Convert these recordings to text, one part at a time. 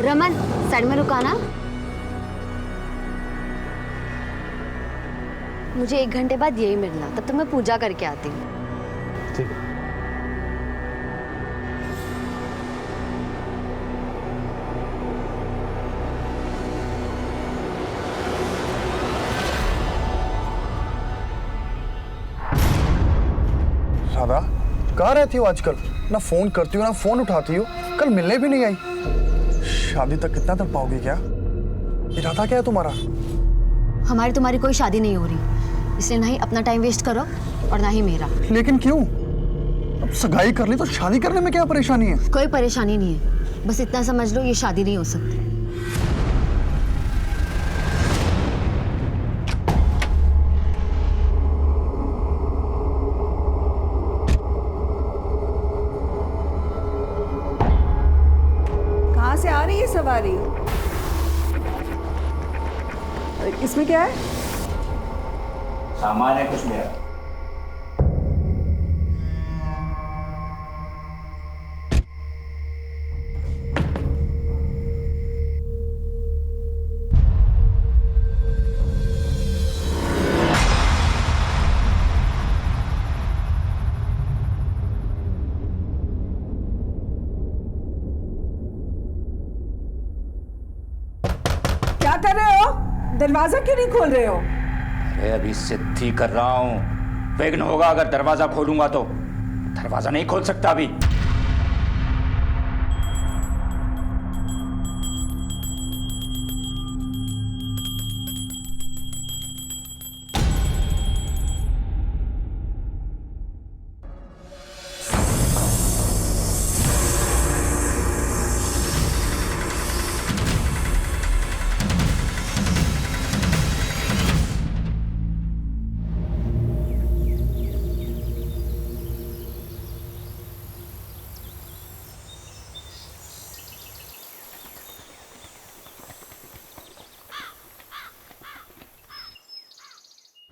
Raman side में रुकाना। मुझे 1 घंटे बाद यही मिलना, तब तक मैं पूजा करके आती हूँ। ठीक है। राधा, कहाँ रहती हो आजकल? ना फोन करती हो ना फोन उठाती हो, कल मिलने भी नहीं आई। शादी तक कितना तक पाओगी क्या? इरादा क्या है तुम्हारा? हमारी तुम्हारी कोई शादी नहीं हो रही, इसलिए ना ही अपना टाइम वेस्ट करो और ना ही मेरा। लेकिन क्यों? अब सगाई कर ली तो शादी करने में क्या परेशानी है? कोई परेशानी नहीं है, बस इतना समझ लो ये शादी नहीं हो सकती। कहाँ से आ रही है सवारी? इसमें क्या है? सामान है कुछ मेरा। क्या कर रहे हो? दरवाजा क्यों नहीं खोल रहे हो? अरे अभी सिद्धि कर रहा हूं, विघ्न होगा अगर दरवाजा खोलूंगा तो। दरवाजा नहीं खोल सकता अभी।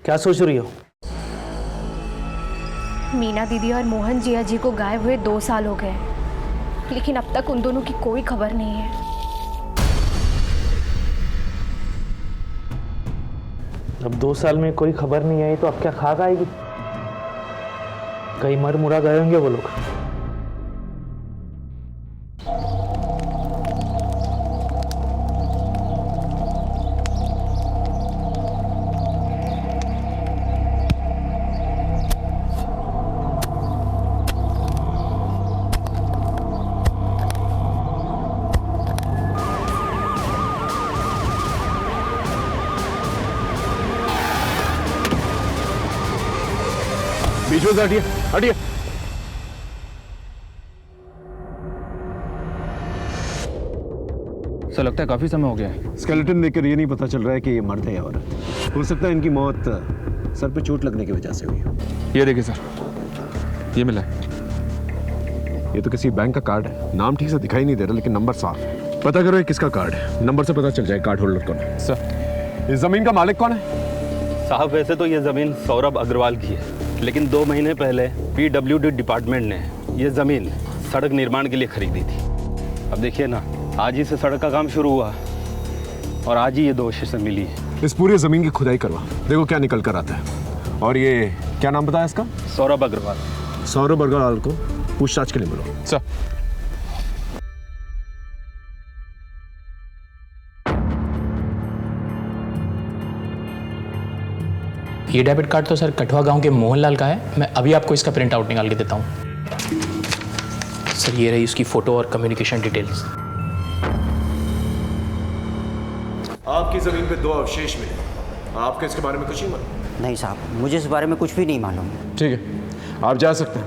क्या सोच रही हो? मीना दीदी और मोहन जिया जी को गायब हुए 2 साल हो गए, लेकिन अब तक उन दोनों की कोई खबर नहीं है। अब 2 साल में कोई खबर नहीं आई तो अब क्या खाक आएगी? कहीं मर मुरा गए होंगे वो लोग। बीच में से हटिए, हटिए। सर लगता है काफी समय हो गया है। स्केलेटन देखकर ये नहीं पता चल रहा है कि ये मर्द है या औरत। हो सकता है इनकी मौत सर पे चोट लगने की वजह से हुई हो। ये देखिए सर, ये मिला है। ये तो किसी बैंक का कार्ड है। नाम ठीक से दिखाई नहीं दे रहा लेकिन नंबर साफ है। पता करो ये किसका कार्ड है, नंबर से पता चल जाए कार्ड होल्डर कौन है। सर इस जमीन का मालिक कौन है? साहब वैसे तो ये ज़मीन सौरभ अग्रवाल की है, लेकिन 2 महीने पहले PWD डिपार्टमेंट ने ये ज़मीन सड़क निर्माण के लिए खरीदी थी। अब देखिए ना, आज ही से सड़क का काम शुरू हुआ और आज ही ये दोषी से मिली है। इस पूरी जमीन की खुदाई करवा, देखो क्या निकल कर आता है। और ये क्या नाम बताया इसका? सौरभ अग्रवाल। सौरभ अग्रवाल को पूछताछ के लिए मिलो। सर ये डेबिट कार्ड तो सर कठवा गांव के मोहनलाल का है। मैं अभी आपको इसका प्रिंट आउट निकाल के देता हूँ। सर ये रही उसकी फ़ोटो और कम्युनिकेशन डिटेल्स। आपकी जमीन पे 2 अवशेष मिले, आपको इसके बारे में कुछ नहीं मालूम? नहीं साहब, मुझे इस बारे में कुछ भी नहीं मालूम। ठीक है, आप जा सकते हैं,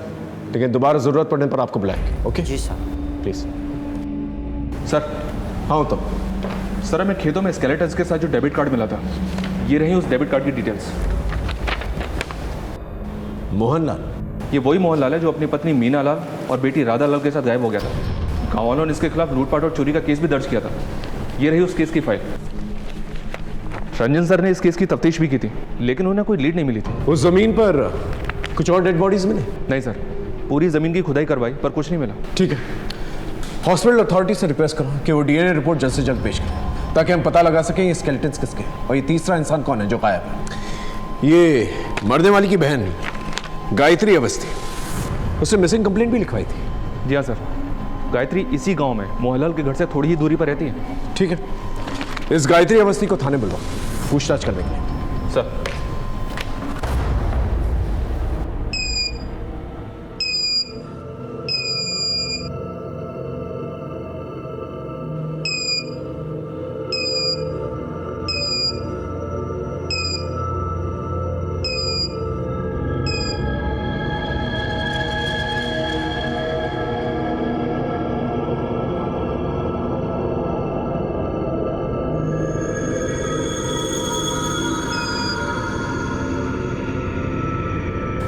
लेकिन दोबारा जरूरत पड़ने पर आपको बुलाएंगे। ओके जी साहब। प्लीज। सर हाँ तो सर हमें खेतों में स्केलेटन्स के साथ जो डेबिट कार्ड मिला था, ये रही उस डेबिट कार्ड की डिटेल्स। मोहनलाल, ये वही मोहनलाल है जो अपनी पत्नी मीना लाल और बेटी राधा लाल के साथ गायब हो गया था। गाँव वालों ने इसके खिलाफ लूटपाट और चोरी का केस भी दर्ज किया था। ये रही उस केस की फाइल। रंजन सर ने इस केस की तफ्तीश भी की थी, लेकिन उन्हें कोई लीड नहीं मिली थी। उस जमीन पर कुछ और डेड बॉडीज मिले? नहीं सर, पूरी जमीन की खुदाई करवाई पर कुछ नहीं मिला। ठीक है, हॉस्पिटल अथॉरिटी से रिक्वेस्ट करो कि वो डीएनए रिपोर्ट जल्द से जल्द पेश करें ताकि हम पता लगा सकें ये स्केलेटन्स किसके हैं और ये तीसरा इंसान कौन है जो गायब है। ये मरने वाली की बहन गायत्री अवस्थी, उससे मिसिंग कंप्लेंट भी लिखवाई थी। जी हाँ सर, गायत्री इसी गांव में मोहनलाल के घर से थोड़ी ही दूरी पर रहती है। ठीक है, इस गायत्री अवस्थी को थाने बुलवाओ पूछताछ करने के लिए। सर।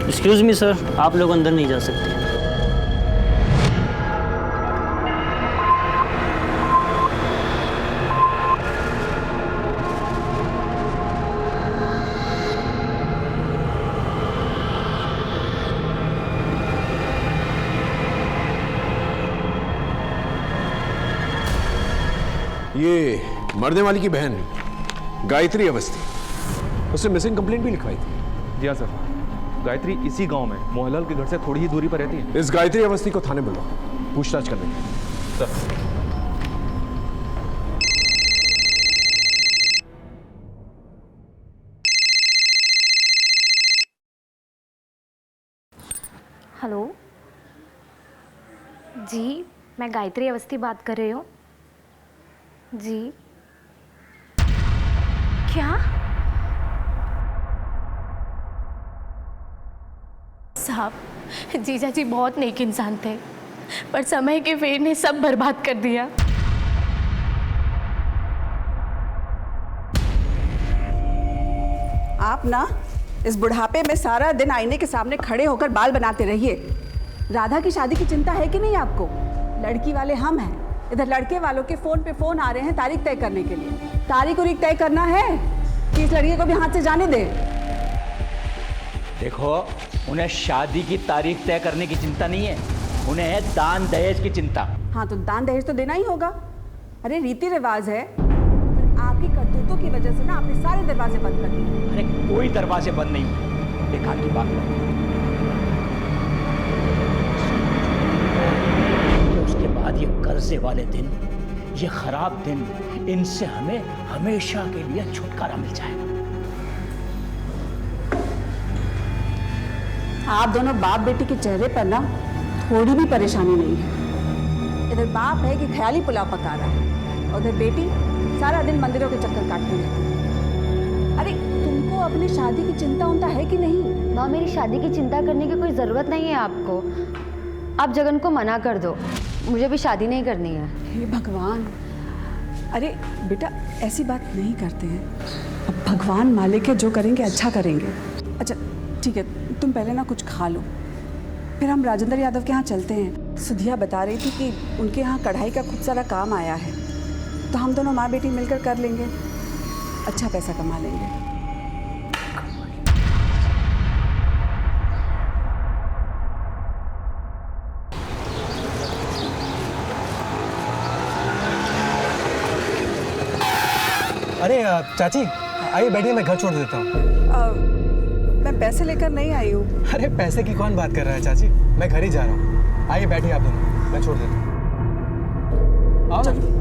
एक्सक्यूज़ मी सर, आप लोग अंदर नहीं जा सकते। ये मरने वाली की बहन गायत्री अवस्थी, उससे मिसिंग कंप्लेंट भी लिखवाई थी। जी हाँ सर, गायत्री इसी गांव में मोहनलाल के घर से थोड़ी ही दूरी पर रहती है। इस गायत्री अवस्थी को थाने बुलवाओ पूछताछ करने के लिए। सर। हेलो जी, मैं गायत्री अवस्थी बात कर रही हूँ। जी क्या? साहब, जीजा जी बहुत नेक इंसान थे, पर समय के फेर ने सब बर्बाद कर दिया। आप ना इस बुढ़ापे में सारा दिन आईने के सामने खड़े होकर बाल बनाते रहिए। राधा की शादी की चिंता है कि नहीं आपको? लड़की वाले हम हैं, इधर लड़के वालों के फोन पे फोन आ रहे हैं तारीख तय करने के लिए। तारीख उरीख तय करना है कि इस लड़की को भी हाथ से जाने दे। देखो, उन्हें शादी की तारीख तय करने की चिंता नहीं है, उन्हें है दान दहेज की चिंता। हाँ, तो दान दहेज तो देना ही होगा। अरे रीति रिवाज है, पर आपकी करतूतों की वजह से ना आपने सारे दरवाजे बंद कर दिए। अरे कोई दरवाजे बंद नहीं हुए, बेकार की बात है। उसके बाद ये कर्जे वाले दिन, ये खराब दिन, इनसे हमें हमेशा के लिए छुटकारा मिल जाएगा। आप दोनों बाप बेटी के चेहरे पर ना थोड़ी भी परेशानी नहीं है। इधर बाप है कि ख्याली पुलाव पका रहा है, और उधर बेटी सारा दिन मंदिरों के चक्कर काटती रहती है। अरे तुमको अपनी शादी की चिंता उनता है कि नहीं? माँ, मेरी शादी की चिंता करने की कोई ज़रूरत नहीं है आपको। आप जगन को मना कर दो, मुझे भी शादी नहीं करनी है। हे भगवान! अरे बेटा, ऐसी बात नहीं करते हैं। अब भगवान मालिक है, जो करेंगे अच्छा करेंगे। अच्छा ठीक है, तुम पहले ना कुछ खा लो, फिर हम राजेंद्र यादव के यहाँ चलते हैं। सुधिया बता रही थी कि उनके यहाँ कढ़ाई का खूब सारा काम आया है, तो हम दोनों माँ बेटी मिलकर कर लेंगे, अच्छा पैसा कमा लेंगे। अरे चाची, आइए बैठिए, मैं घर छोड़ देता हूँ। मैं पैसे लेकर नहीं आई हूँ। अरे पैसे की कौन बात कर रहा है चाची, मैं घर ही जा रहा हूँ। आइए बैठिए आप दोनों, मैं छोड़ देता हूँ। आओ ना।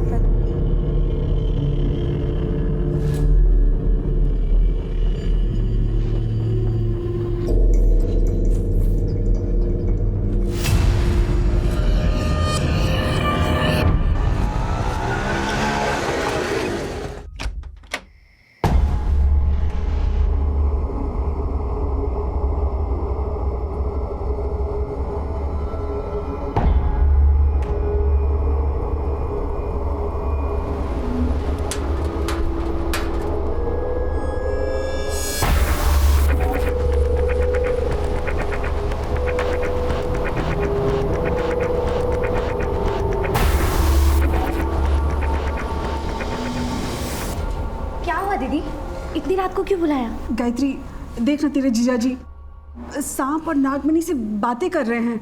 इतनी रात को क्यों बुलाया? गायत्री, देख ना तेरे जीजा जी सांप और नागमणि से बातें कर रहे हैं।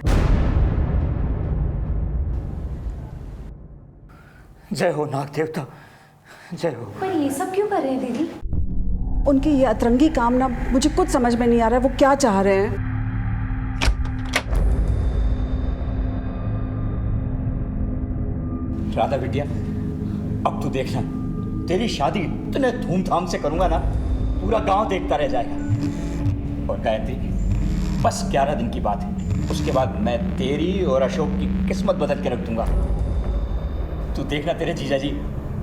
जय हो नाग देवता, जय हो। पर ये सब क्यों कर रहे हैं दीदी? उनकी ये अतरंगी कामना मुझे कुछ समझ में नहीं आ रहा है, वो क्या चाह रहे हैं। राधा बिटिया, अब तू देखना, तेरी शादी इतने धूमधाम से करूंगा ना, पूरा गांव देखता रह जाएगा। और गायत्री, बस 11 दिन की बात है, उसके बाद मैं तेरी और अशोक की किस्मत बदल के रख दूंगा। तू देखना तेरे जीजाजी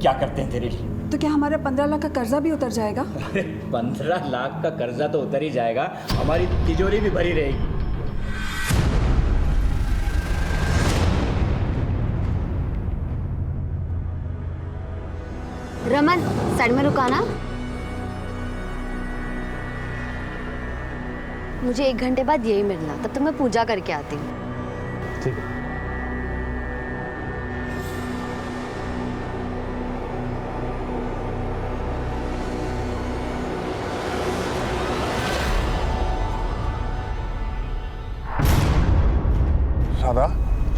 क्या करते हैं तेरे लिए। तो क्या हमारा 15 लाख का कर्जा भी उतर जाएगा? अरे 15 लाख का कर्जा तो उतर ही जाएगा, हमारी तिजोरी भी भरी रहेगी। रमन, साइड में रुकाना। मुझे 1 घंटे बाद यही मिलना, तब तक मैं पूजा करके आती हूँ। ठीक है। राधा,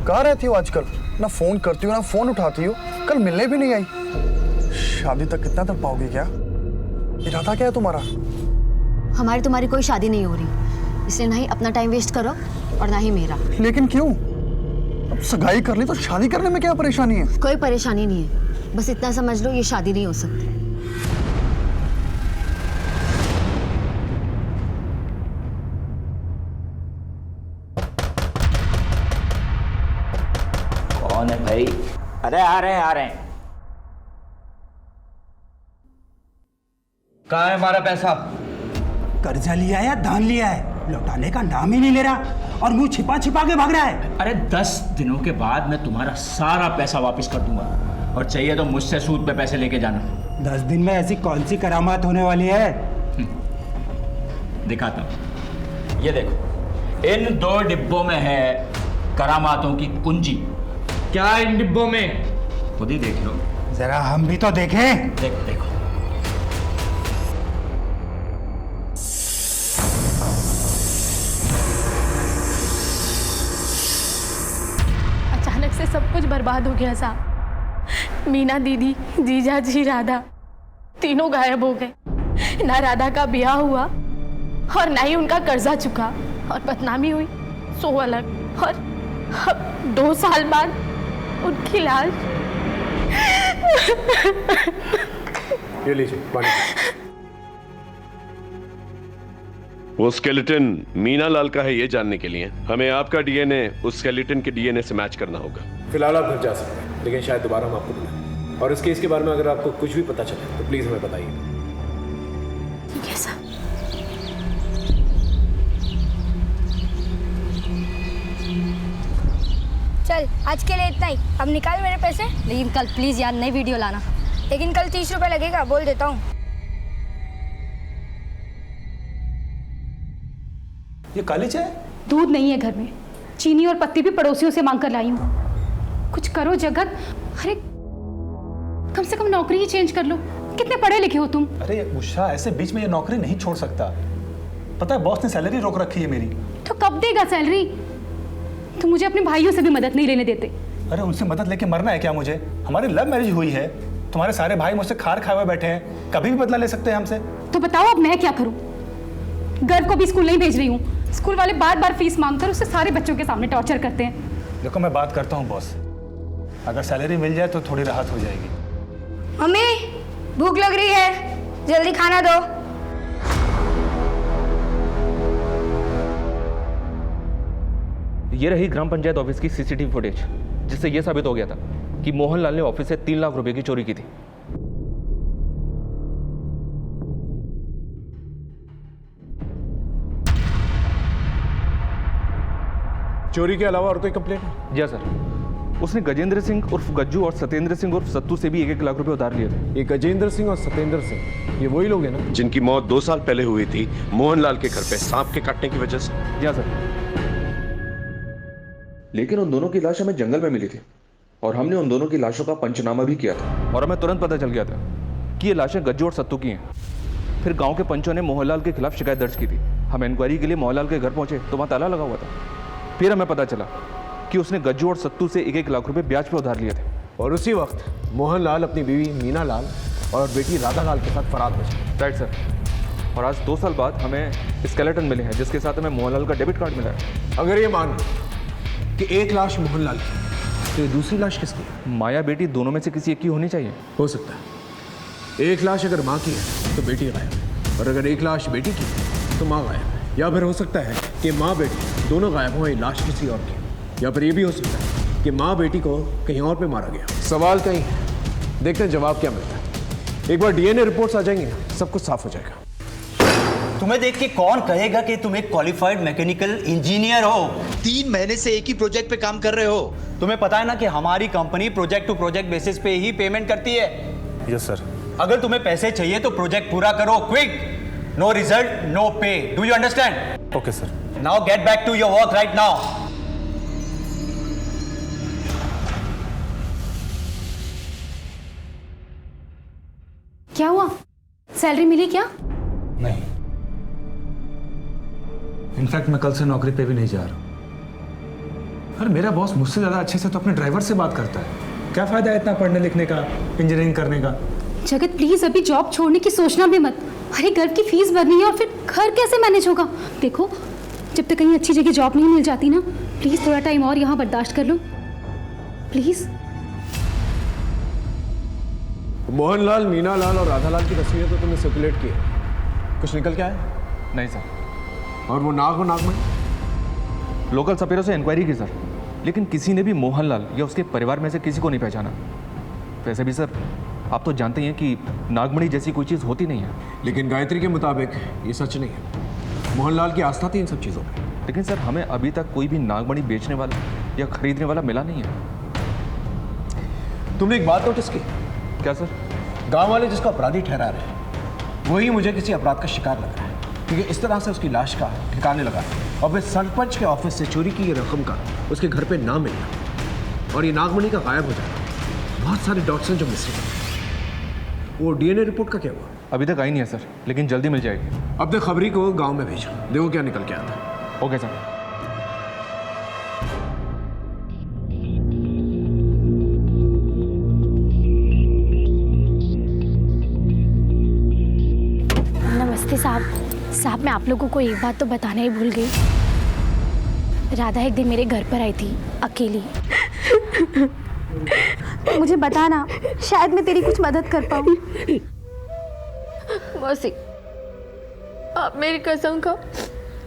कहाँ रहती हो आजकल? ना फोन करती हो ना फोन उठाती हो, कल मिलने भी नहीं आई। शादी तक कितना तक पाओगी क्या? इरादा क्या है तुम्हारा? हमारी तुम्हारी कोई शादी नहीं हो रही, इसलिए ना ही अपना टाइम वेस्ट करो और ना ही मेरा। लेकिन क्यों? अब सगाई कर ली तो शादी करने में क्या परेशानी है? कोई परेशानी नहीं है, बस इतना समझ लो ये शादी नहीं हो सकती। कौन है भाई? अरे आ रहे हैं, आ रहे हैं। कहाँ है हमारा पैसा? कर्जा लिया है या दान लिया है, लौटाने का नाम ही नहीं ले रहा और मुंह छिपा छिपा के भाग रहा है। अरे 10 दिनों के बाद मैं तुम्हारा सारा पैसा वापस कर दूंगा, और चाहिए तो मुझसे सूद पे पैसे लेके जाना। 10 दिन में ऐसी कौन सी करामात होने वाली है? दिखाता हूँ, ये देखो, इन 2 डिब्बों में है करामातों की कुंजी। क्या इन डिब्बों में? खुद ही देख लो। जरा हम भी तो देखें। देखो देखो। अचानक से सब कुछ बर्बाद हो गया साहब। मीना दीदी, जीजा जी, राधा, तीनों गायब हो गए। ना राधा का ब्याह हुआ और ना ही उनका कर्जा चुका, और बदनामी हुई सो अलग। और अब 2 साल बाद उनकी लाश। ये लीजिए पानी। वो स्केलेटन मीना लाल का है, ये जानने के लिए हमें आपका डीएनए उस स्केलेटन के डीएनए से मैच करना होगा। फिलहाल आप घर जा सकते हैं, लेकिन शायद दोबारा हम आपको बुलाएं। और इस केस के बारे में अगर आपको कुछ भी पता चले तो प्लीज हमें बताइए। ठीक है सर। चल आज के लिए इतना ही, अब निकाल मेरे पैसे। लेकिन कल प्लीज यार नई वीडियो लाना। लेकिन कल 30 रुपए लगेगा, बोल देता हूँ। ये काली चाय? दूध नहीं है घर में, चीनी और पत्ती भी पड़ोसियों से मांग कर लाई हूँ। कुछ करो जगत। अरे कम से कम नौकरी ही चेंज कर लो, कितने पढ़े लिखे हो तुम। अरे उषा, ऐसे बीच में ये नौकरी नहीं छोड़ सकता। पता है बॉस ने सैलरी रोक रखी है मेरी। तो कब देगा सैलरी? तुम मुझे अपने भाइयों से भी मदद नहीं लेने देते। अरे उनसे मदद लेके मरना है क्या मुझे? हमारी लव मैरिज हुई है, तुम्हारे सारे भाई मुझसे खार खाए हुए बैठे हैं, कभी भी बदला ले सकते हैं हमसे। तो बताओ अब मैं क्या करूं? गर्व को भी स्कूल नहीं भेज रही हूँ, स्कूल वाले बार बार फीस मांगकर उससे सारे बच्चों के सामने टॉर्चर करते हैं। देखो मैं बात करता हूँ बॉस, अगर सैलरी मिल जाए तो थोड़ी राहत हो जाएगी। मम्मी भूख लग रही है, जल्दी खाना दो। ये रही ग्राम पंचायत ऑफिस की सीसीटीवी फुटेज, जिससे यह साबित हो गया था कि मोहनलाल ने ऑफिस से 3 लाख रुपए की चोरी की थी। चोरी के अलावा और कोई कंप्लेंट है? जी सर, उसने गजेंद्र सिंह उर्फ गज्जू और सत्येंद्र सिंह उर्फ सत्तू से भी 1-1 लाख रुपए उधार लिए थे। ये गजेंद्र सिंह और सत्येंद्र सिंह, ये वही लोग हैं ना जिनकी मौत 2 साल पहले हुई थी मोहनलाल के घर पे सांप के काटने की वजह से? जी सर। लेकिन उन दोनों की लाश हमें जंगल में मिली थी और हमने उन दोनों की लाशों का पंचनामा भी किया था, और हमें तुरंत पता चल गया था कि ये लाशें गज्जू और सत्तू की हैं। फिर गांव के पंचों ने मोहनलाल के खिलाफ शिकायत दर्ज की थी। हम इंक्वायरी के लिए मोहनलाल के घर पहुंचे तो वहां ताला लगा हुआ था। फिर हमें पता चला कि उसने गज्जू और सत्तू से 1-1 लाख रुपए ब्याज पे उधार लिए थे। और उसी वक्त मोहनलाल अपनी बीवी मीना लाल और बेटी राधा लाल के साथ फरार हो जाए। Right sir. और आज 2 साल बाद हमें स्केलेटन मिले हैं जिसके साथ हमें मोहनलाल का डेबिट कार्ड मिला है। अगर ये मान कि एक लाश मोहनलाल की, तो ये दूसरी लाश किसकी है? माया बेटी दोनों में से किसी एक की होनी चाहिए। हो सकता है एक लाश अगर माँ की है तो बेटी गायब है, और अगर एक लाश बेटी की है तो माँ गायब है। या फिर हो सकता है कि माँ बेटी दोनों गायब हो, ये लाश किसी और की। या फिर ये भी हो सकता है कि माँ बेटी को कहीं और पे मारा गया। सवाल कहीं है, देखते हैं जवाब क्या मिलता है। एक बार डीएनए रिपोर्ट्स आ जाएंगी ना, सब कुछ साफ हो जाएगा। तुम्हें देख के कौन कहेगा कि तुम एक क्वालिफाइड मैकेनिकल इंजीनियर हो? 3 महीने से एक ही प्रोजेक्ट पे काम कर रहे हो। तुम्हें पता है ना कि हमारी company project to project basis पे ही पेमेंट करती है। Yes sir. अगर तुम्हें पैसे चाहिए तो प्रोजेक्ट पूरा करो, quick. No result no pay. Do you understand? Okay sir. Now get back to your work right now. क्या हुआ? सैलरी मिली क्या? नहीं, इनफैक्ट मैं कल से नौकरी पे भी नहीं जा रहा। अरे मेरा बॉस मुझसे ज्यादा अच्छे से तो अपने ड्राइवर से बात करता है। क्या फायदा है इतना पढ़ने लिखने का, इंजीनियरिंग करने का? जगत प्लीज अभी जॉब छोड़ने की सोचना भी मत। अरे घर की फीस भरनी है और फिर घर कैसे मैनेज होगा? देखो जब तक कहीं अच्छी जगह जॉब नहीं मिल जाती ना, प्लीज थोड़ा टाइम और यहाँ बर्दाश्त कर लो प्लीज। मोहनलाल, मीना लाल और राधा लाल की तस्वीरें तो तुमने सर्कुलेट की है, कुछ निकल के आया? नहीं सर। और वो नागमणि? लोकल सपेरों से इंक्वायरी की सर, लेकिन किसी ने भी मोहनलाल या उसके परिवार में से किसी को नहीं पहचाना। वैसे भी सर आप तो जानते ही हैं कि नागमणि जैसी कोई चीज़ होती नहीं है। लेकिन गायत्री के मुताबिक ये सच नहीं है। मोहनलाल की आस्था थी इन सब चीज़ों में। लेकिन सर हमें अभी तक कोई भी नागमणि बेचने वाला या खरीदने वाला मिला नहीं है। तुमने एक बात नोटिस की? क्या सर? गांव वाले जिसको अपराधी ठहरा रहे हैं वही मुझे किसी अपराध का शिकार लग रहा है, क्योंकि इस तरह से उसकी लाश का ठिकाने लगा और फिर सरपंच के ऑफिस से चोरी की रकम का उसके घर पे ना मिलना और ये नागमणि का गायब हो जाना, बहुत सारे डॉट्स हैं जो मिसिंग हैं। वो डीएनए रिपोर्ट का क्या हुआ? अभी तक आई नहीं है सर, लेकिन जल्दी मिल जाएगी। अपने खबरी को गांव में भेजो, देखो क्या निकल के आता है। Okay sir. नमस्ते साहब, मैं आप लोगों को एक बात तो बताना ही भूल गई। राधा एक दिन मेरे घर पर आई थी अकेली। मुझे बताना, शायद मैं तेरी कुछ मदद कर पाऊँ। मौसी, आप मेरी कसम खाओ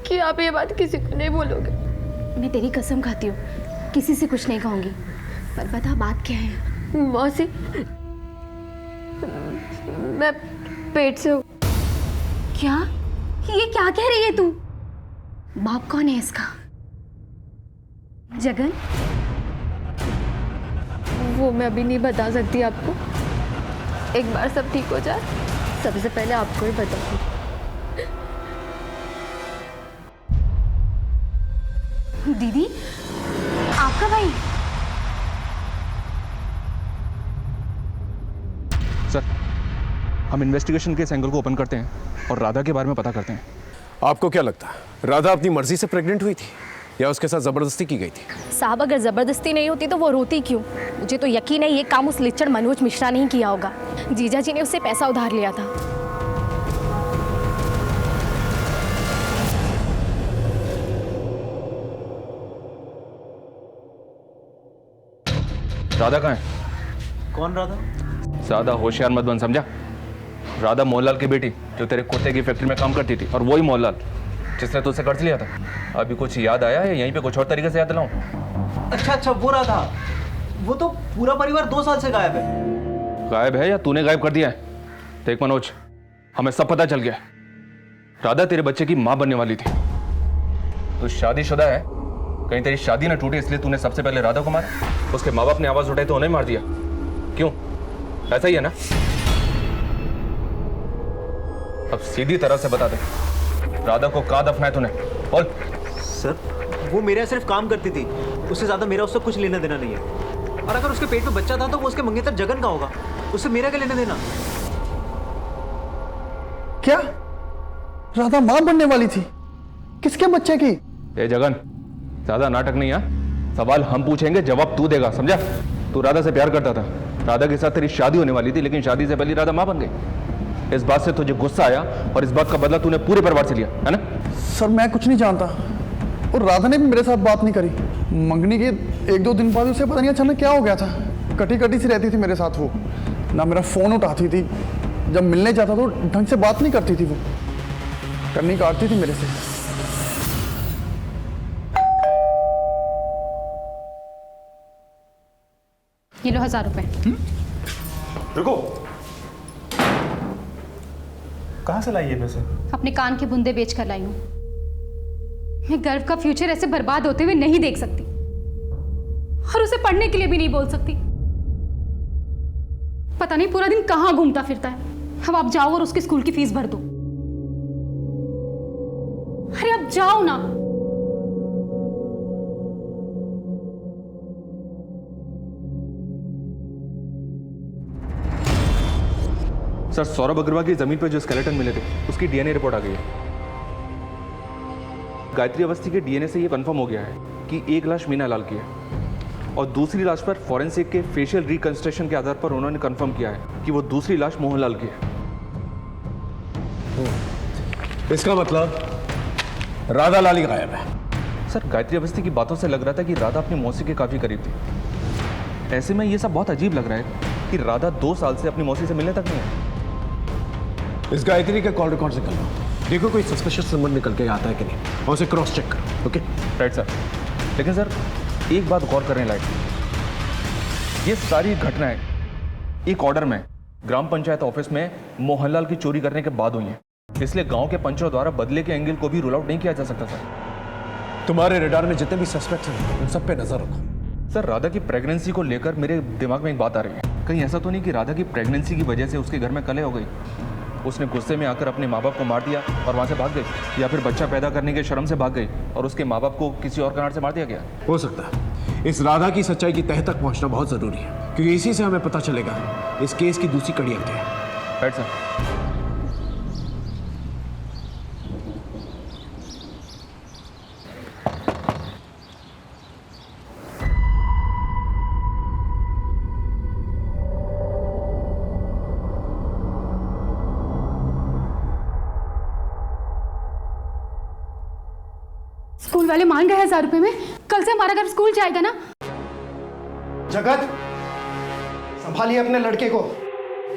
कि आप ये बात किसी को नहीं बोलोगे। मैं तेरी कसम खाती हूँ, किसी से कुछ नहीं कहूँगी। पर बता बात क्या है? मौसी, मैं पेट से हूँ। क्या? ये क्या कह रही है तू? बाप कौन है इसका? जगन? वो मैं अभी नहीं बता सकती आपको। एक बार सब ठीक हो जाए, सबसे पहले आपको ही बताऊंगी। दीदी, आपका भाई? सर हम इन्वेस्टिगेशन के इस एंगल को ओपन करते हैं और राधा के बारे में पता करते हैं। आपको क्या लगता है राधा अपनी मर्जी से प्रेग्नेंट हुई थी या उसके साथ जबरदस्ती की गई थी? साहब अगर जबरदस्ती नहीं होती तो वो रोती क्यों? मुझे तो यकीन है ये काम उस लिच्चड़ मनोज मिश्रा ने ही किया होगा। जीजा जी ने उससे पैसा उधार लिया था। राधा कहाँ है? कौन राधा? ज्यादा होशियार मत बन, समझा? राधा मोहनलाल की बेटी जो तेरे कुत्ते की फैक्ट्री में काम करती थी, और वही मोहनलाल जिसने तुझसे कर्ज लिया था। अभी कुछ याद आया है? यहीं पे कुछ और तरीके से याद दिलाऊं? अच्छा वो राधा, वो तो पूरा परिवार 2 साल से गायब है। गायब है या तूने गायब कर दिया है? देख मनोज, हमें सब पता चल गया। राधा तेरे बच्चे की माँ बनने वाली थी। तू शादीशुदा है, कहीं तेरी शादी ना टूटे इसलिए तूने सबसे पहले राधा को मारा। उसके माँ बाप ने आवाज उठाई तो उन्हें मार दिया। क्यों? ऐसा ही है ना? अब सीधी तरह से बता दे, राधा को कहाँ दफना है तूने? बोल। सर वो मेरे सिर्फ काम करती थी, उससे ज्यादा मेरा उससे कुछ लेना देना नहीं है। और अगर उसके पेट में बच्चा था तो वो उसके मंगेतर जगन का होगा, उससे मेरा क्या लेना देना? क्या राधा मां बनने वाली थी? किसके बच्चे की? ए जगन, ज्यादा नाटक नहीं है। सवाल हम पूछेंगे, जवाब तू देगा, समझा? तू राधा से प्यार करता था, राधा के साथ तेरी शादी होने वाली थी, लेकिन शादी से पहले राधा मां बन गई। इस बात से तुझे गुस्सा आया और इस बात का बदला तूने पूरे परिवार से लिया, है ना? सर मैं कुछ नहीं जानता, और राधा ने भी मेरे साथ बात नहीं करी। मंगनी के 1-2 दिन बाद उसे पता नहीं अचानक क्या हो गया था, कटी कटी सी रहती थी मेरे साथ वो, ना मेरा फ़ोन उठाती थी, जब मिलने जाता तो ढंग से बात नहीं करती थी, वो करनी काटती थी मेरे से। ये लो 1000 रुपए। रुको, कहाँ से लाई ये पैसे? अपने कान के बुंदे बेच कर लाई हूं। मैं गर्व का फ्यूचर ऐसे बर्बाद होते हुए नहीं देख सकती, और उसे पढ़ने के लिए भी नहीं बोल सकती। पता नहीं पूरा दिन कहाँ घूमता फिरता है। अब आप जाओ और उसकी स्कूल की फीस भर दो। अरे अब जाओ ना। सर, सौरभ अग्रवाल की जमीन पर जो स्केलेटन मिले थे उसकी डीएनए रिपोर्ट आ गई है। गायत्री अवस्थी के डीएनए से यह कंफर्म हो गया है कि एक लाश मीना लाल की है, और दूसरी लाश पर फॉरेंसिक के फेशियल रिकंस्ट्रक्शन के आधार पर उन्होंने कंफर्म किया है कि वो दूसरी लाश मोहनलाल की है। इसका मतलब राधा लाली गायब है। सर, गायत्री अवस्थी की बातों से लग रहा था कि राधा अपनी मौसी के काफी करीब थी। ऐसे में यह सब बहुत अजीब लग रहा है कि राधा 2 साल से अपनी मौसी से मिलने तक नहीं है। इस गायत्री का कॉल रिकॉर्ड निकल लो, देखो कोई सस्पिशियस नंबर निकल के आता है कि नहीं, और उसे क्रॉस चेक करो। Okay right sir. लेकिन सर, एक बात गौर करने लायक, ये सारी घटनाएं एक ऑर्डर में ग्राम पंचायत ऑफिस में मोहनलाल की चोरी करने के बाद हुई हैं, इसलिए गांव के पंचों द्वारा बदले के एंगल को भी रूल आउट नहीं किया जा सकता सर। तुम्हारे रडार में जितने भी सस्पेक्ट्स हैं उन सब पे नजर रखो। सर, राधा की प्रेगनेंसी को लेकर मेरे दिमाग में एक बात आ रही है, कहीं ऐसा तो नहीं कि राधा की प्रेगनेंसी की वजह से उसके घर में कलह हो गई, उसने गुस्से में आकर अपने माँ बाप को मार दिया और वहां से भाग गई, या फिर बच्चा पैदा करने के शर्म से भाग गई और उसके माँ बाप को किसी और कारण से मार दिया गया। हो सकता है। इस राधा की सच्चाई की तह तक पहुंचना बहुत जरूरी है, क्योंकि इसी से हमें पता चलेगा इस केस की दूसरी कड़ियां क्या है। Right sir. स्कूल वाले मान गए 1000 रुपए में। कल से हमारा घर स्कूल जाएगा ना। जगत, संभालिए अपने लड़के को,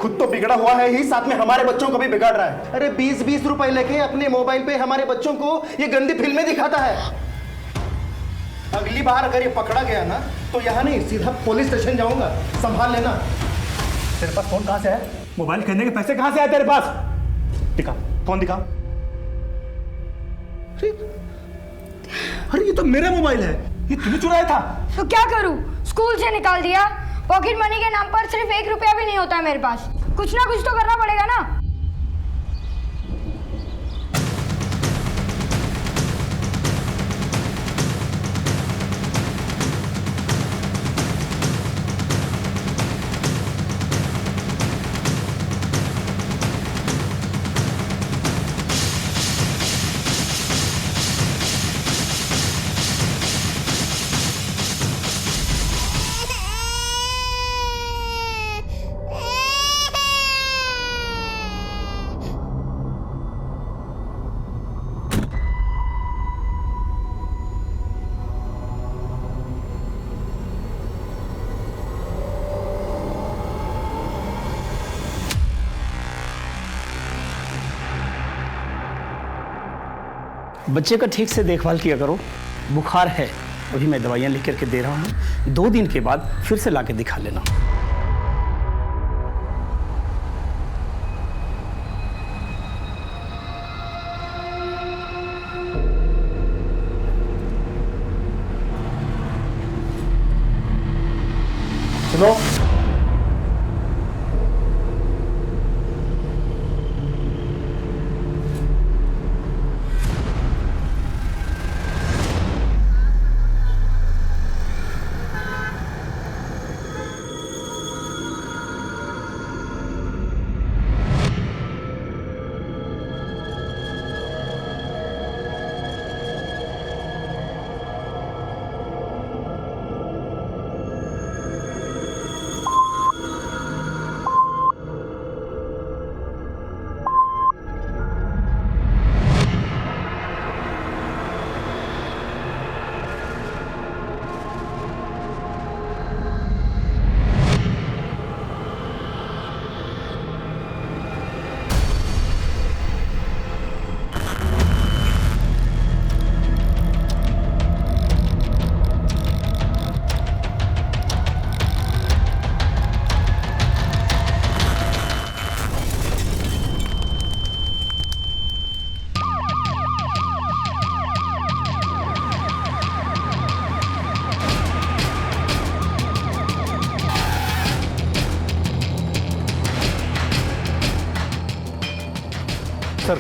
खुद तो बिगड़ा हुआ है ही, साथ में हमारे बच्चों को भी बिगाड़ रहा है। अरे 20-20 रुपए लेके अपने मोबाइल पे हमारे बच्चों को ये गंदी फिल्में दिखाता है। अगली बार अगर ये पकड़ा गया ना तो यहाँ नहीं, सीधा पुलिस स्टेशन जाऊंगा। संभाल लेना। तेरे पास फोन कहाँ से है? मोबाइल खरीदने के पैसे कहाँ से आए तेरे पास? दिखा, फोन दिखा। अरे ये तो मेरा मोबाइल है, ये तूने चुराया था। तो क्या करूं? स्कूल से निकाल दिया। पॉकेट मनी के नाम पर सिर्फ 1 रुपया भी नहीं होता है मेरे पास। कुछ ना कुछ तो करना पड़ेगा ना। बच्चे का ठीक से देखभाल किया करो। बुखार है, अभी मैं दवाइयाँ लिख करके दे रहा हूँ, 2 दिन के बाद फिर से लाके दिखा लेना। सुनो, सर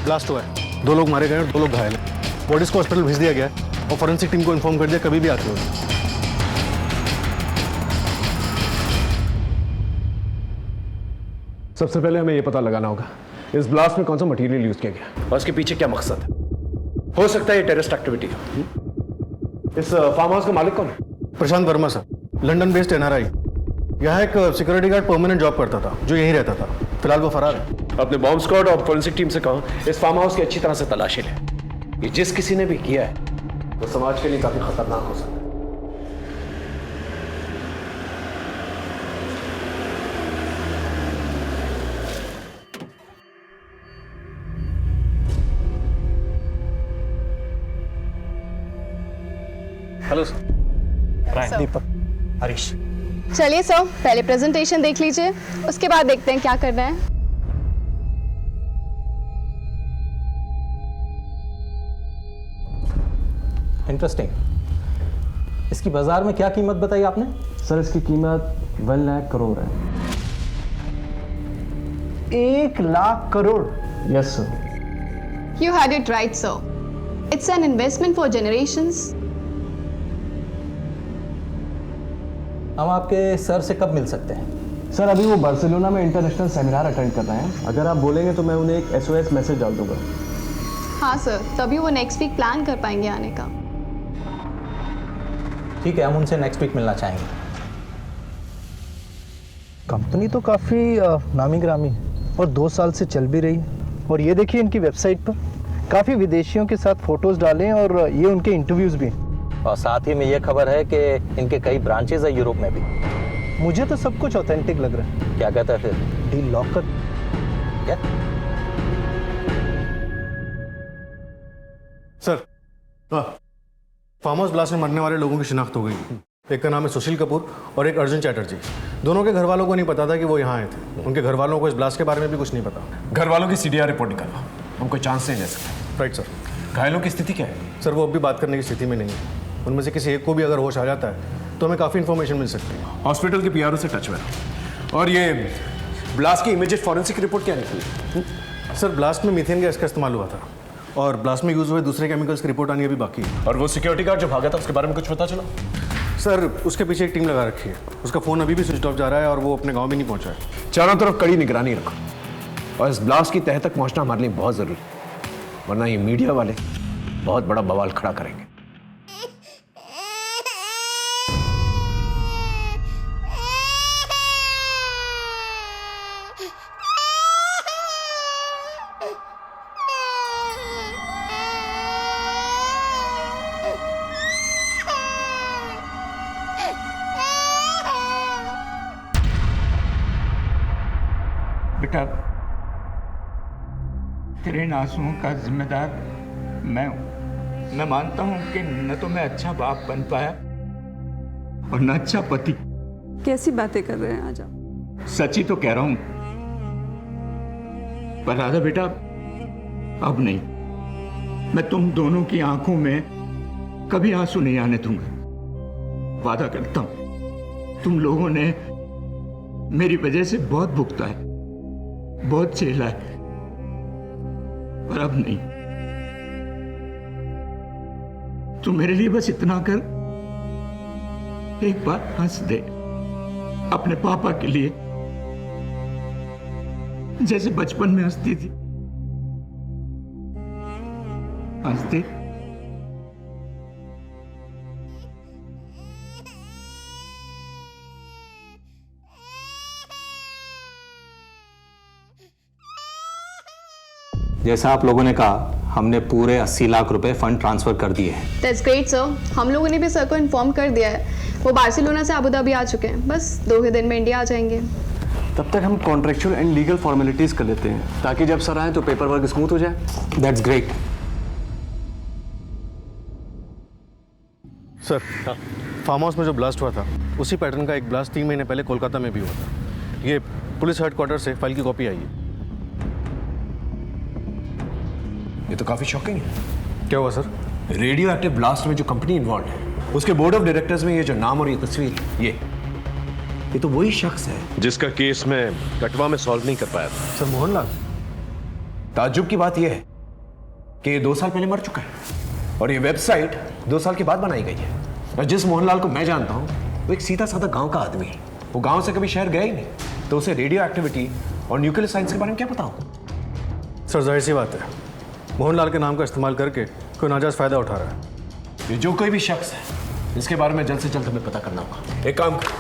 ब्लास्ट हुआ है, 2 लोग मारे गए और 2 लोग घायल हैं। बॉडीज को हॉस्पिटल भेज दिया गया है और फॉरेंसिक टीम को इन्फॉर्म कर दिया, कभी भी आती होगी। सबसे पहले हमें यह पता लगाना होगा इस ब्लास्ट में कौन सा मटेरियल यूज किया गया और उसके पीछे क्या मकसद है। हो सकता है ये टेररिस्ट एक्टिविटी हो। इस फार्म हाउस का मालिक कौन है? Prashant Varma sir, London based NRI। यहाँ एक सिक्योरिटी गार्ड परमानेंट जॉब करता था जो यहीं रहता था। फिलहाल वो फरार है। अपने बॉम्ब स्क्वाड और फॉरेंसिक टीम से कहो इस फार्म हाउस की अच्छी तरह से तलाशी लें। ये जिस किसी ने भी किया है वो समाज के लिए काफी खतरनाक हो सकता है। Hello sir. दीपक, हरीश। चलिए सर, पहले प्रेजेंटेशन देख लीजिए, उसके बाद देखते हैं क्या करना है। इंटरेस्टिंग। इसकी बाजार में क्या कीमत बताई आपने? सर इसकी कीमत 1 लाख करोड़ है। 1 lakh crore? Yes sir. You had it right, sir. It's an investment for generations. हम आपके सर से कब मिल सकते हैं? सर अभी वो बार्सिलोना में इंटरनेशनल सेमिनार अटेंड कर रहे हैं। अगर आप बोलेंगे तो मैं उन्हें एक SOS मैसेज डाल दूंगा। हाँ सर, तभी वो नेक्स्ट वीक प्लान कर पाएंगे आने का। ठीक है, हम उनसे नेक्स्ट वीक मिलना चाहेंगे। कंपनी तो काफ़ी नामी ग्रामी है और 2 साल से चल भी रही है। और ये देखिए इनकी वेबसाइट पर काफ़ी विदेशियों के साथ फोटोज़ डालें और ये उनके इंटरव्यूज़ भी। और साथ ही में ये खबर है कि इनके कई ब्रांचेज है यूरोप में भी। मुझे तो सब कुछ ऑथेंटिक लग रहा है। क्या कहता है फिर? डील लॉक कर क्या? सर फार्म हाउस ब्लास्ट में मरने वाले लोगों की शिनाख्त हो गई। एक का नाम है सुशील कपूर और एक अर्जुन चैटर्जी। दोनों के घर वालों को नहीं पता था कि वो यहाँ आए थे। उनके घर वालों को इस ब्लास्ट के बारे में भी कुछ नहीं पता। घर वालों की CDR रिपोर्ट निकालो, हम कोई चांस नहीं ले सकते। Right sir. घायलों की स्थिति क्या है? सर वो अब भी बात करने की स्थिति में नहीं है। उनमें से किसी एक को भी अगर होश आ जाता है तो हमें काफ़ी इन्फॉर्मेशन मिल सकती है। हॉस्पिटल के PRO से टच में रहो। और ये ब्लास्ट की इमीडिएट फॉरेंसिक रिपोर्ट क्या निकली? सर ब्लास्ट में मीथेन गैस का इस्तेमाल हुआ था और ब्लास्ट में यूज हुए दूसरे केमिकल्स की रिपोर्ट आनी अभी बाकी है। और वो सिक्योरिटी गार्ड जो भागा था उसके बारे में कुछ पता चला? सर उसके पीछे एक टीम लगा रखी है। उसका फ़ोन अभी भी स्विच ऑफ जा रहा है और वो अपने गाँव भी नहीं पहुँचा है। चारों तरफ कड़ी निगरानी रखो और इस ब्लास्ट की तह तक पहुँचना हमारे लिए बहुत ज़रूरी है, वरना ये मीडिया वाले बहुत बड़ा बवाल खड़ा करेंगे। बेटा तेरे इन आंसुओं का जिम्मेदार मैं हूं। मैं मानता हूं कि न तो मैं अच्छा बाप बन पाया और न अच्छा पति। कैसी बातें कर रहे हैं आज आप? सच ही तो कह रहा हूं। पर राधा बेटा अब नहीं, मैं तुम दोनों की आंखों में कभी आंसू नहीं आने दूंगा। वादा करता हूं। तुम लोगों ने मेरी वजह से बहुत भुगता है, बहुत झेला है, पर अब नहीं। तू मेरे लिए बस इतना कर, एक बार हंस दे अपने पापा के लिए, जैसे बचपन में हंसती थी। हंस दे। जैसा आप लोगों ने कहा, हमने पूरे 80 लाख रुपए फंड ट्रांसफर कर दिए हैं। That's great, sir. हम लोगों ने भी सर को इन्फॉर्म कर दिया है। वो बार्सिलोना से अबू धाबी आ चुके हैं, बस 2 ही दिन में इंडिया आ जाएंगे। तब तक हम कॉन्ट्रेक्चुअल एंड लीगल फॉर्मेलिटीज कर लेते हैं ताकि जब सर आए तो पेपर वर्क स्मूथ हो जाए। That's great. Sir farm house में जो ब्लास्ट हुआ था उसी पैटर्न का एक ब्लास्ट 3 महीने पहले कोलकाता में भी हुआ था। ये पुलिस हेडक्वार्टर से फाइल की कॉपी आई है। ये तो काफी शॉकिंग है। क्या हुआ सर? रेडियो एक्टिव ब्लास्ट में जो कंपनी इन्वॉल्व है उसके बोर्ड ऑफ डायरेक्टर्स में ये जो नाम और ये तस्वीर, ये तो वही शख्स है जिसका केस मैं कटवा में सॉल्व नहीं कर पाया था। सर मोहनलाल? ताज्जुब की बात यह है कि ये 2 साल पहले मर चुका है और ये वेबसाइट 2 साल के बाद बनाई गई है। और जिस मोहनलाल को मैं जानता हूं वो एक सीधा साधा गांव का आदमी है। वो गांव से कभी शहर गया ही नहीं, तो उसे रेडियो एक्टिविटी और न्यूक्लियर साइंस के बारे में क्या पता होगा? सर जाहिर सी बात है, मोहनलाल के नाम का इस्तेमाल करके कोई नाजायज फायदा उठा रहा है। ये जो कोई भी शख्स है इसके बारे में जल्द से जल्द हमें पता करना होगा। एक काम करो,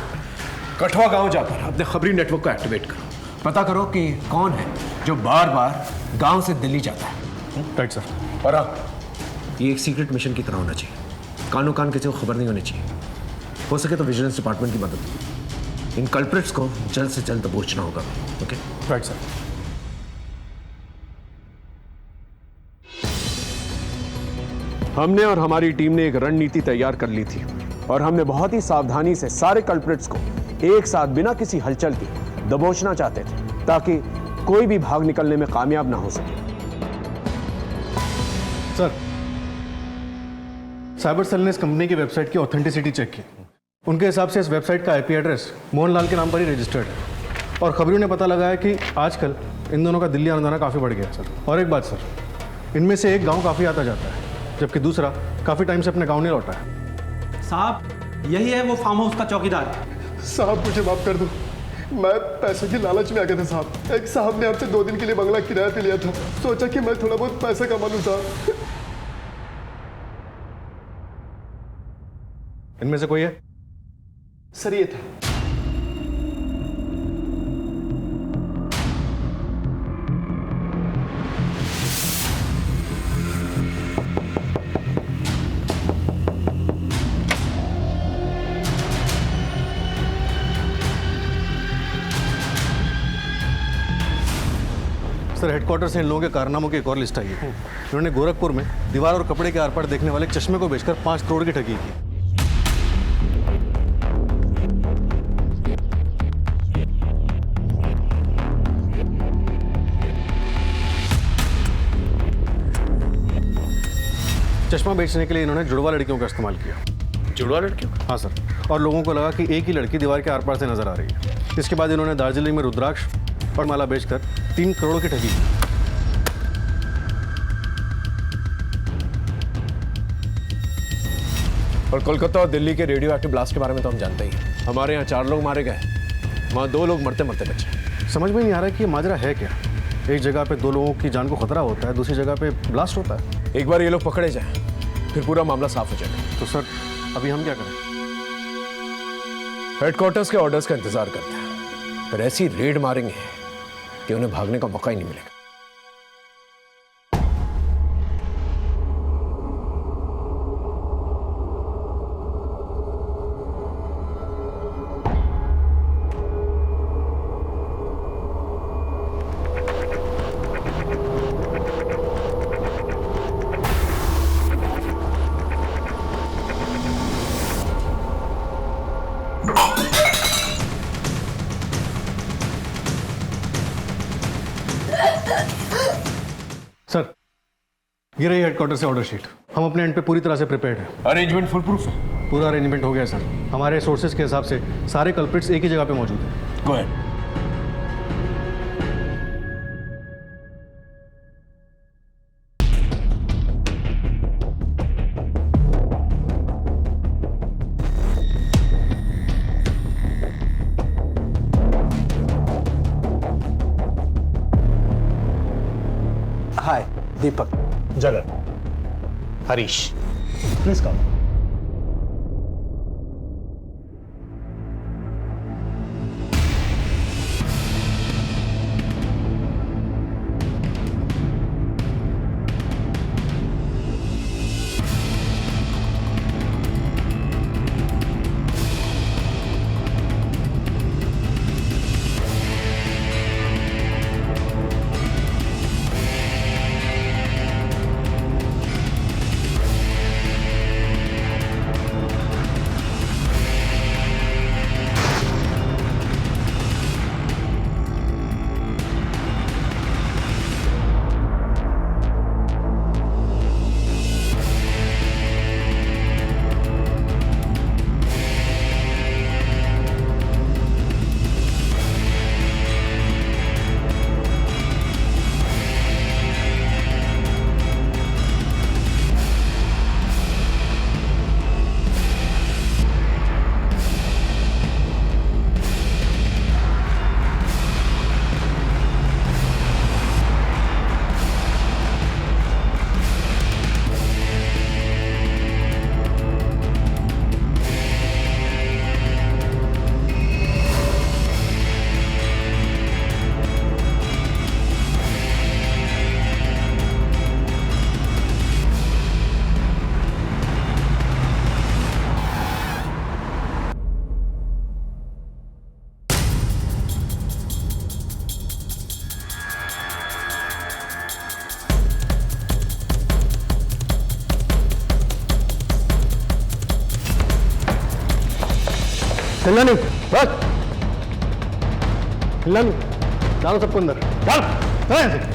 कठवा गांव जाकर अपने खबरी नेटवर्क को एक्टिवेट करो, पता करो कि कौन है जो बार बार गांव से दिल्ली जाता है। Right sir. और ये एक सीक्रेट मिशन की तरह होना चाहिए, कानों कान किसी को खबर नहीं होनी चाहिए। हो सके तो विजिलेंस डिपार्टमेंट की मदद, इन कल्प्रिट्स को जल्द से जल्द दबोचना होगा। Okay right sir. हमने और हमारी टीम ने एक रणनीति तैयार कर ली थी और हमने बहुत ही सावधानी से सारे कल्प्रिट्स को एक साथ बिना किसी हलचल के दबोचना चाहते थे ताकि कोई भी भाग निकलने में कामयाब ना हो सके। सर, साइबर सेल ने इस कंपनी की वेबसाइट की ऑथेंटिसिटी चेक की। उनके हिसाब से इस वेबसाइट का आईपी एड्रेस मोहनलाल के नाम पर ही रजिस्टर्ड है और खबरों ने पता लगाया कि आजकल इन दोनों का दिल्ली आना जाना काफ़ी बढ़ गया है सर। और एक बात सर, इनमें से एक गांव काफ़ी आता जाता है जबकि दूसरा काफ़ी टाइम से अपने गांव नहीं लौटा है। साहब, यही है वो फार्म हाउस का चौकीदार। साहब मुझे माफ कर दो, मैं पैसे की लालच में आ गया था साहब। एक साहब ने आपसे 2 दिन के लिए बंगला किराए पे लिया था, सोचा कि मैं थोड़ा बहुत पैसा कमा लूं साहब। इनमें से कोई है? सर ये था। सर, हेडक्वार्टर से इन लोगों के कारनामों की एक और लिस्ट आई है। इन्होंने गोरखपुर में दीवार और कपड़े के आर पार देखने वाले चश्मे को बेचकर 5 करोड़ की ठगी की। चश्मा बेचने के लिए इन्होंने जुड़वा लड़कियों का इस्तेमाल किया। जुड़वा लड़कियों? हाँ सर, और लोगों को लगा कि एक ही लड़की दीवार के आर पार से नजर आ रही है। इसके बाद इन्होंने दार्जिलिंग में रुद्राक्ष और माला बेचकर 3 करोड़ की ठगी की। और कोलकाता और दिल्ली के रेडियो एक्टिव ब्लास्ट के बारे में तो हम जानते ही हैं। हमारे यहाँ 4 लोग मारे गए, वहाँ 2 लोग मरते मरते बचे। समझ में नहीं आ रहा है कि ये माजरा है क्या। एक जगह पे 2 लोगों की जान को खतरा होता है, दूसरी जगह पे ब्लास्ट होता है। एक बार ये लोग पकड़े जाएं, फिर पूरा मामला साफ हो जाएगा। तो सर अभी हम क्या करें? हेडक्वार्टर्स के ऑर्डर्स का इंतजार करते हैं, फिर ऐसी रेड मारेंगे कि उन्हें भागने का मौका ही नहीं मिलेगा। सर, ये रही हेडक्वार्टर से ऑर्डर शीट। हम अपने एंड पे पूरी तरह से प्रिपेयर्ड हैं। अरेंजमेंट फुल प्रूफ है? पूरा अरेंजमेंट हो गया सर। हमारे सोर्सेज के हिसाब से सारे कल्प्रिट्स एक ही जगह पे मौजूद हैं। Go ahead. Hi, Deepak. Jagat. Harish. Please come. हिलना नहीं, बस हिलना नहीं, डालो सबको अंदर, चल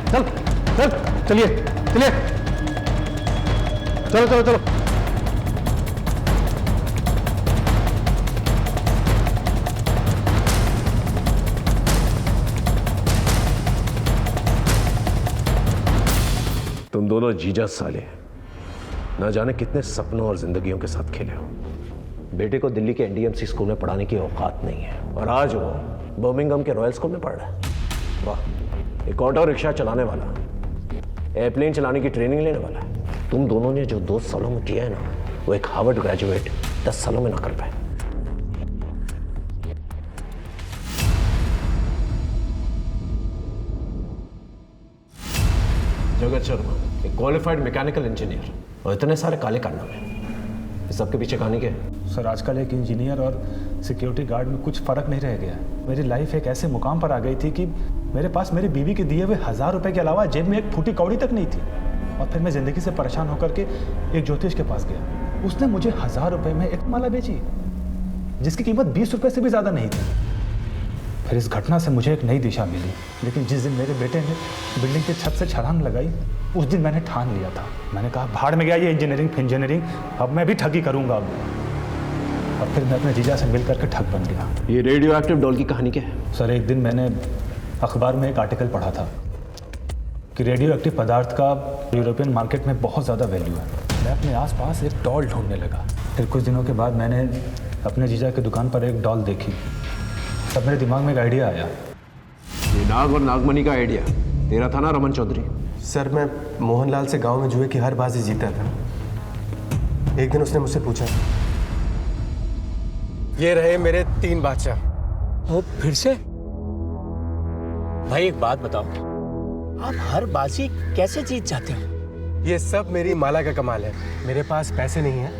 चल चल, चलिए चलिए, चलो चलो चलो। तुम दोनों जीजा साले ना जाने कितने सपनों और जिंदगियों के साथ खेले हो। बेटे को दिल्ली के एनडीएमसी स्कूल में पढ़ाने की औकात नहीं है और आज वो बर्मिंघम के रॉयल स्कूल में पढ़ रहा है। वाह, एक ऑटो रिक्शा चलाने वाला, एयरप्लेन चलाने की ट्रेनिंग लेने वाला है। तुम दोनों ने जो 2 सालों में किया है ना, वो एक हार्वर्ड ग्रेजुएट 10 सालों में ना कर पाए। जगत शर्मा एक क्वालिफाइड मैकेनिकल इंजीनियर और इतने सारे काले कारनामे, इस सब के पीछे कहानी क्या है? सर, आजकल एक इंजीनियर और सिक्योरिटी गार्ड में कुछ फ़र्क नहीं रह गया। मेरी लाइफ एक ऐसे मुकाम पर आ गई थी कि मेरे पास मेरी बीवी के दिए हुए 1000 रुपए के अलावा जेब में एक फूटी कौड़ी तक नहीं थी। और फिर मैं ज़िंदगी से परेशान होकर के एक ज्योतिष के पास गया। उसने मुझे 1000 रुपये में एक माला बेची जिसकी कीमत 20 रुपये से भी ज़्यादा नहीं थी। फिर इस घटना से मुझे एक नई दिशा मिली, लेकिन जिस दिन मेरे बेटे ने बिल्डिंग की छत से छलांग लगाई, उस दिन मैंने ठान लिया था। मैंने कहा भाड़ में गया ये इंजीनियरिंग, अब मैं भी ठगी करूंगा। और फिर मैं अपने जीजा से मिल करके ठग बन गया। ये रेडियो एक्टिव डॉल की कहानी क्या है? सर, एक दिन मैंने अखबार में एक आर्टिकल पढ़ा था कि रेडियो एक्टिव पदार्थ का यूरोपियन मार्केट में बहुत ज़्यादा वैल्यू है। मैं अपने आसपास एक डॉल ढूंढने लगा। फिर कुछ दिनों के बाद मैंने अपने जीजा की दुकान पर एक डॉल देखी। तब मेरे दिमाग में एक आइडिया आया। ये नाग और नागमणि का आइडिया तेरा था ना रमन चौधरी? सर, मैं मोहनलाल से गांव में जुए की हर बाजी जीता था। एक दिन उसने मुझसे पूछा, ये रहे मेरे 3 बादशाह। ओ, फिर से? भाई एक बात बताओ, आप हर बाजी कैसे जीत जाते हो? ये सब मेरी माला का कमाल है। मेरे पास पैसे नहीं है,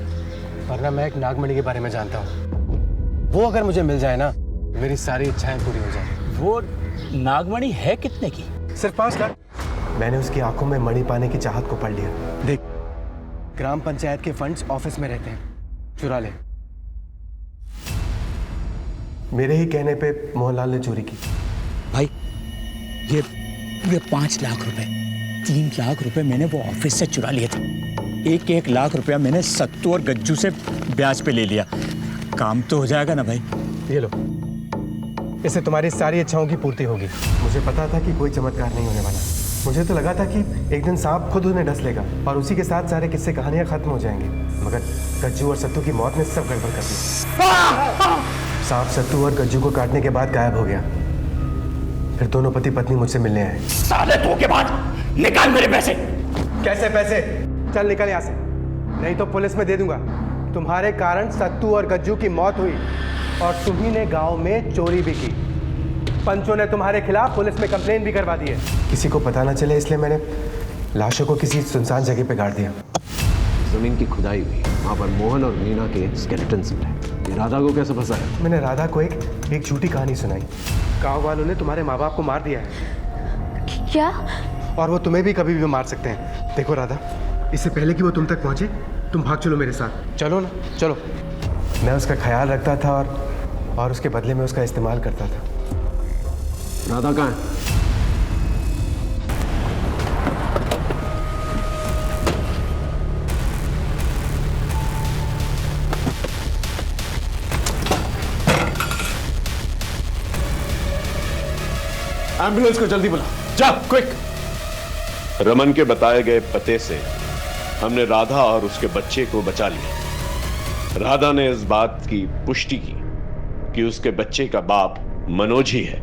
वरना मैं एक नागमणि के बारे में जानता हूँ। वो अगर मुझे मिल जाए ना, मेरी सारी इच्छाएं पूरी हो जाए। वो नागमणि है कितने की? सिर्फ 5 लाख। मैंने उसकी आंखों में मणि पाने की चाहत को पढ़ लिया। देख, ग्राम पंचायत के फंड्स ऑफिस में रहते हैं, चुरा ले। मेरे ही कहने पे मोहनलाल ने चोरी की। भाई ये 5 लाख रुपए, 3 लाख रुपए मैंने वो ऑफिस से चुरा लिए थे। 1 लाख रुपया मैंने सत्तू और गज्जू से ब्याज पे ले लिया। काम तो हो जाएगा ना भाई? ये लो, इससे तुम्हारी सारी इच्छाओं की पूर्ति होगी। मुझे पता था कि कोई चमत्कार नहीं होने वाला। मुझे तो लगा था कि एक दिन सांप खुद उन्हें डस लेगा और उसी के साथ सारे किस्से कहानियां खत्म हो जाएंगी, मगर गज्जू और सत्तू की मौत ने सब गड़बड़ कर दी। सांप सत्तू और गज्जू को काटने के बाद गायब हो गया। फिर दोनों पति पत्नी मुझसे मिलने आए। साले धोखेबाज, निकाल मेरे पैसे। कैसे पैसे? चल निकल यहाँ से, नहीं तो पुलिस में दे दूंगा। तुम्हारे कारण सत्तू और गज्जू की मौत हुई और तुम्ही ने गांव में चोरी भी की। पंचों ने तुम्हारे खिलाफ पुलिस में कंप्लेन भी करवा दी है। किसी को पता ना चले इसलिए मैंने लाशों को किसी सुनसान जगह पे गाड़ दिया। जमीन की खुदाई हुई, वहाँ पर मोहन और मीना के स्केलेटन्स मिले। ये राधा को कैसे फंसाया? मैंने राधा को एक झूठी कहानी सुनाई। गांव वालों ने तुम्हारे माँ बाप को मार दिया है। क्या? और वो तुम्हें भी कभी भी मार सकते हैं। देखो राधा, इससे पहले कि वो तुम तक पहुंचे, तुम भाग चलो मेरे साथ। चलो ना, चलो। मैं उसका ख्याल रखता था और उसके बदले में उसका इस्तेमाल करता था। राधा कहाँ है? एम्बुलेंस को जल्दी बुला, जा क्विक। रमन के बताए गए पते से हमने राधा और उसके बच्चे को बचा लिया। राधा ने इस बात की पुष्टि की कि उसके बच्चे का बाप मनोज ही है।